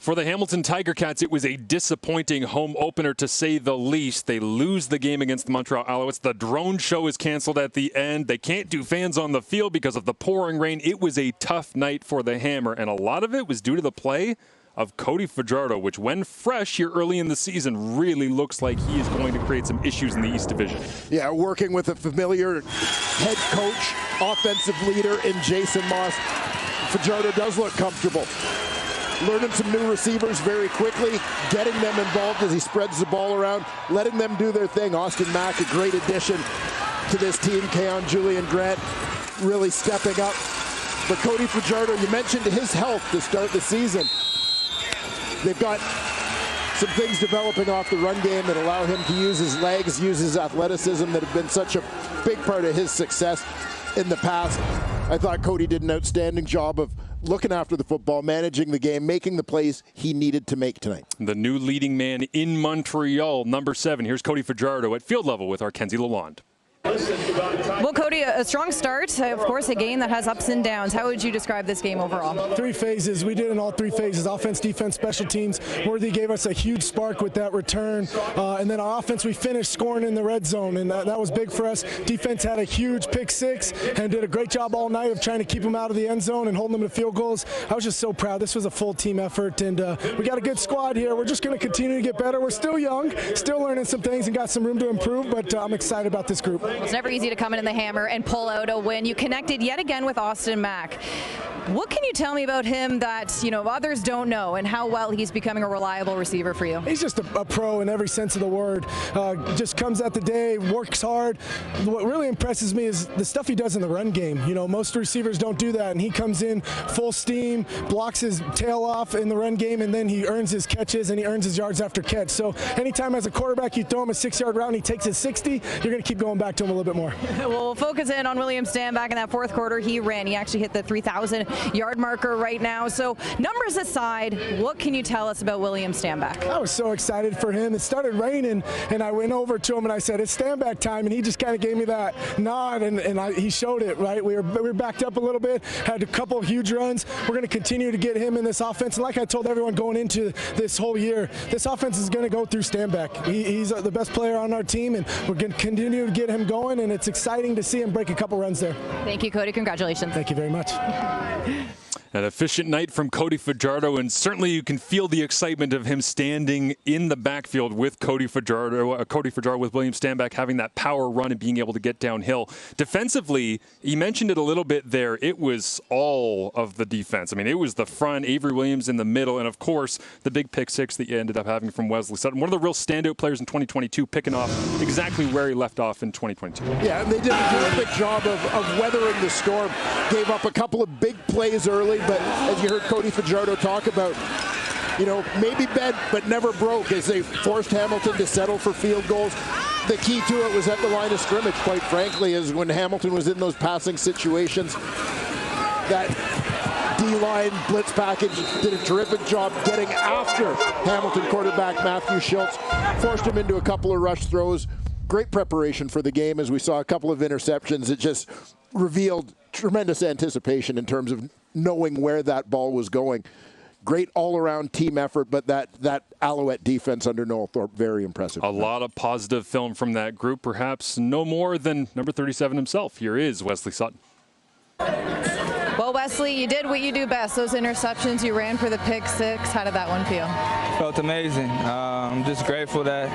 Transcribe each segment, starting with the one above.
For the Hamilton Tiger Cats, it was a disappointing home opener to say the least. They lose the game against the Montreal Alouettes. The drone show is canceled at the end. They can't do fans on the field because of the pouring rain. It was a tough night for the Hammer, and a lot of it was due to the play of Cody Fajardo, which when fresh here early in the season really looks like he is going to create some issues in the East Division. Yeah, working with a familiar head coach, offensive leader in Jason Moss, Fajardo does look comfortable. Learning some new receivers very quickly, getting them involved as he spreads the ball around, letting them do their thing. Austin Mack, a great addition to this team. Keon Julian Grant really stepping up. But Cody Fajardo, you mentioned his health to start the season. They've got some things developing off the run game that allow him to use his legs, use his athleticism that have been such a big part of his success in the past. I thought Cody did an outstanding job of looking after the football, managing the game, making the plays he needed to make tonight. The new leading man in Montreal, number 7. Here's Cody Fajardo at field level with our Kenzie Lalonde. Well, Cody, a strong start. Of course, a game that has ups and downs. How would you describe this game overall? 3 phases. We did in all 3 phases. Offense, defense, special teams. Worthy gave us a huge spark with that return. And then our offense, we finished scoring in the red zone, and that was big for us. Defense had a huge pick 6 and did a great job all night of trying to keep them out of the end zone and holding them to field goals. I was just so proud. This was a full team effort, and we got a good squad here. We're just going to continue to get better. We're still young, still learning some things, and got some room to improve, but I'm excied about this group. It's never easy to come in the Hammer and pull out a win. You connected yet again with Austin Mack. What can you tell me about him that others don't know, and how well he's becoming a reliable receiver for you? He's just a pro in every sense of the word. Just comes at the day, works hard. What really impresses me is the stuff he does in the run game. Most receivers don't do that, and he comes in full steam, blocks his tail off in the run game, and then he earns his catches and he earns his yards after catch. So anytime as a quarterback you throw him a 6-yard route and he takes his 60, you're going to keep going back to him a little bit more. We'll focus in on William Stanback in that fourth quarter. He actually hit the 3,000-yard marker right now. So numbers aside, what can you tell us about William Stanback? I was so excited for him. It started raining, and I went over to him and I said, "It's Stanback time," and he just kind of gave me that nod, and he showed it, right? We were backed up a little bit, had a couple of huge runs. We're going to continue to get him in this offense, and like I told everyone going into this whole year, this offense is going to go through Stanback. He's the best player on our team, and we're going to continue to get him going, and it's exciting to see him break a couple runs there. Thank you, Cody. Congratulations. Thank you very much. An efficient night from Cody Fajardo, and certainly you can feel the excitement of him standing in the backfield with Cody Fajardo with William Stanback having that power run and being able to get downhill. Defensively, he mentioned it a little bit there, it was all of the defense. I mean, it was the front, Avery Williams in the middle, and of course, the big pick 6 that you ended up having from Wesley Sutton. One of the real standout players in 2022, picking off exactly where he left off in 2022. Yeah, and they did a terrific job of weathering the storm. Gave up a couple of big plays early, but as you heard Cody Fajardo talk about, maybe bent but never broke as they forced Hamilton to settle for field goals. The key to it was at the line of scrimmage, quite frankly, is when Hamilton was in those passing situations. That D-line blitz package did a terrific job getting after Hamilton quarterback Matthew Shiltz, forced him into a couple of rush throws. Great preparation for the game as we saw a couple of interceptions. It just revealed tremendous anticipation in terms of knowing where that ball was going. Great all-around team effort, but that Alouette defense under Noel Thorpe, very impressive. A lot of positive film from that group, perhaps no more than number 37 himself. Here is Wesley Sutton. Well, Wesley, you did what you do best. Those interceptions, you ran for the pick 6. How did that one feel? Felt amazing. I'm just grateful that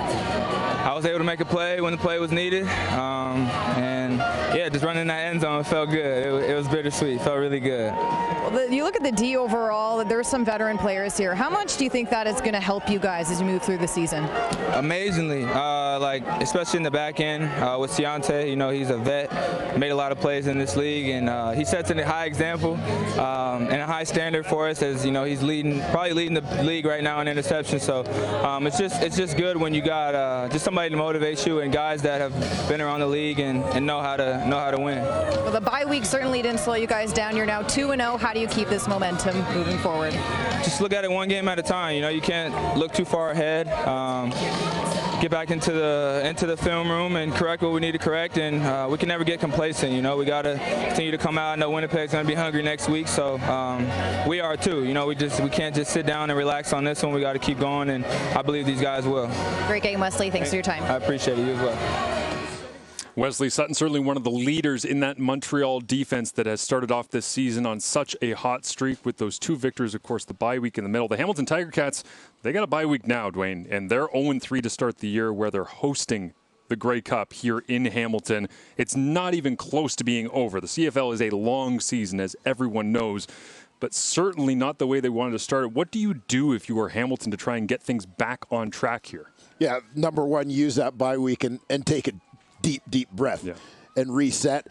I was able to make a play when the play was needed. And yeah, just running that end zone felt good. It was bittersweet. Felt really good. Well, you look at the D overall, there are some veteran players here. How much do you think that is going to help you guys as you move through the season? Amazingly, especially in the back end with Ciante. He's a vet, made a lot of plays in this league, and he sets a high example and a high standard for us. As he's probably leading the league right now in interceptions. So it's just good when you got just somebody to motivate you and guys that have been around the league and know how to win. Well, the bye week certainly didn't slow you guys down. You're now 2-0. How do you keep this momentum moving forward? Just look at it one game at a time. You can't look too far ahead. get back into the film room and correct what we need to correct, and we can never get complacent. We got to continue to come out. I know Winnipeg's going to be hungry next week, so we are too. We can't just sit down and relax on this one. We got to keep going, and I believe these guys will. Great game, Wesley. Thanks for your time. I appreciate it. You as well. Wesley Sutton, certainly one of the leaders in that Montreal defense that has started off this season on such a hot streak with those 2 victories, of course, the bye week in the middle. The Hamilton Tiger Cats, they got a bye week now, Duane, and they're 0-3 to start the year where they're hosting the Grey Cup here in Hamilton. It's not even close to being over. The CFL is a long season, as everyone knows, but certainly not the way they wanted to start it. What do you do if you are Hamilton to try and get things back on track here? Yeah, number one, use that bye week and take a deep breath and reset.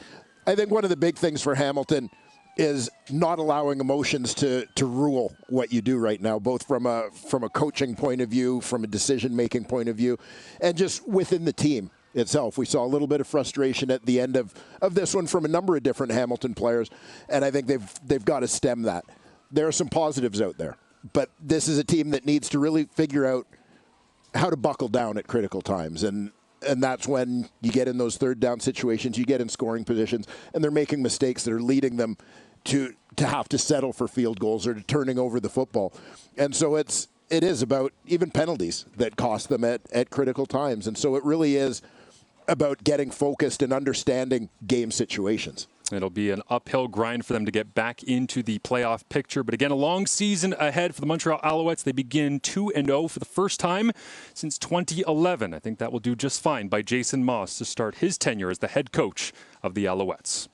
I think one of the big things for Hamilton is not allowing emotions to rule what you do right now, both from a coaching point of view, from a decision-making point of view, and just within the team itself. We saw a little bit of frustration at the end of this one from a number of different Hamilton players, and I think they've got to stem that. There are some positives out there, but this is a team that needs to really figure out how to buckle down at critical times, and that's when you get in those third down situations, you get in scoring positions, and they're making mistakes that are leading them to have to settle for field goals or to turning over the football. And so it is about even penalties that cost them at critical times. And so it really is about getting focused and understanding game situations. It'll be an uphill grind for them to get back into the playoff picture. But again, a long season ahead for the Montreal Alouettes. They begin 2-0 for the first time since 2011. I think that will do just fine by Jason Moss to start his tenure as the head coach of the Alouettes.